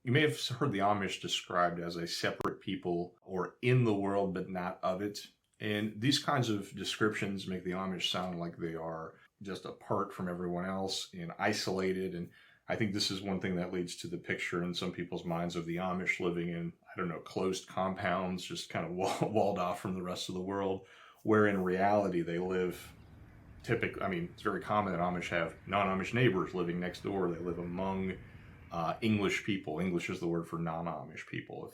You may have heard the Amish described as a separate people or in the world but not of it. And these kinds of descriptions make the Amish sound like they are just apart from everyone else and isolated. And I think this is one thing that leads to the picture in some people's minds of the Amish living in, I don't know, closed compounds, just kind of walled off from the rest of the world, where in reality they live typically, I mean, it's very common that Amish have non-Amish neighbors living next door. They live among English people. English is the word for non-Amish people,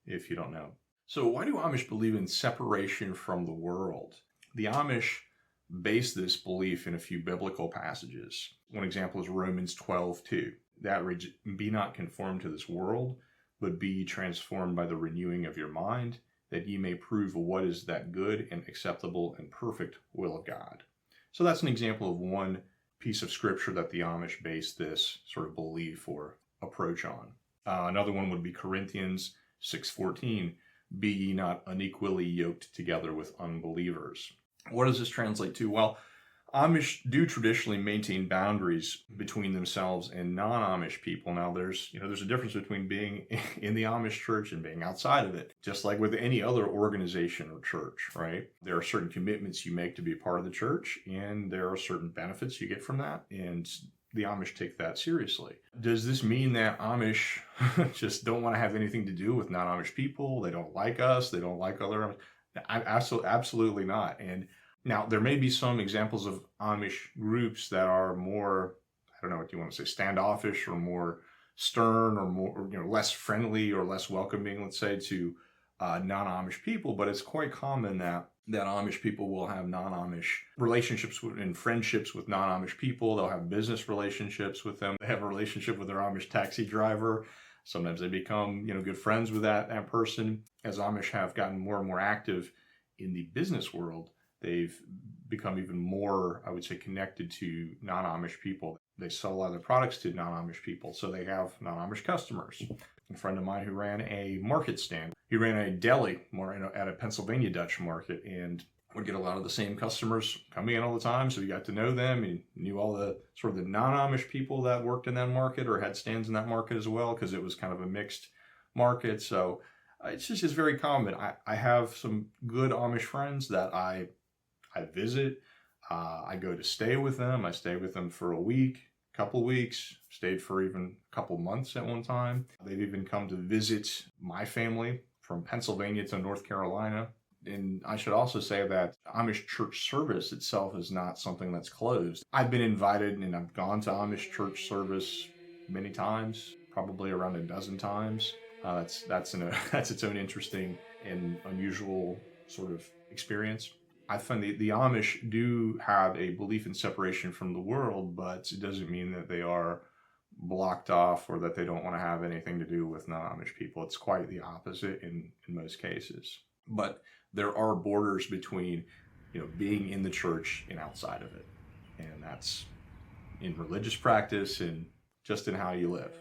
if you don't know. So why do Amish believe in separation from the world? The Amish base this belief in a few biblical passages. One example is Romans 12:2. That reads, "Be not conformed to this world, but be transformed by the renewing of your mind, that ye may prove what is that good and acceptable and perfect will of God." So that's an example of one piece of scripture that the Amish base this sort of belief or approach on. Another one would be Corinthians 6:14, "Be ye not unequally yoked together with unbelievers." What does this translate to? Well, Amish do traditionally maintain boundaries between themselves and non-Amish people. Now, there's a difference between being in the Amish church and being outside of it, just like with any other organization or church, right? There are certain commitments you make to be a part of the church, and there are certain benefits you get from that, and the Amish take that seriously. Does this mean that Amish just don't want to have anything to do with non-Amish people? They don't like us? They don't like other Amish? Absolutely not. And now, there may be some examples of Amish groups that are more, I don't know what you want to say, standoffish or more stern or more, less friendly or less welcoming, let's say, to non-Amish people. But it's quite common that Amish people will have non-Amish relationships and friendships with non-Amish people. They'll have business relationships with them. They have a relationship with their Amish taxi driver. Sometimes they become, good friends with that person. As Amish have gotten more and more active in the business world, they've become even more, I would say, connected to non-Amish people. They sell a lot of their products to non-Amish people, so they have non-Amish customers. A friend of mine who ran a market stand, he ran a deli at a Pennsylvania Dutch market and would get a lot of the same customers coming in all the time, so he got to know them. He knew all the sort of the non-Amish people that worked in that market or had stands in that market as well, because it was kind of a mixed market. So it's just very common. I have some good Amish friends that I visit. I go to stay with them. I stay with them for a week, couple weeks, stayed for even a couple months at one time. They've even come to visit my family from Pennsylvania to North Carolina. And I should also say that Amish church service itself is not something that's closed. I've been invited and I've gone to Amish church service many times, probably around a dozen times. That's its own interesting and unusual sort of experience. I find the Amish do have a belief in separation from the world, but it doesn't mean that they are blocked off or that they don't want to have anything to do with non-Amish people. It's quite the opposite in most cases. But there are borders between, being in the church and outside of it. And that's in religious practice and just in how you live.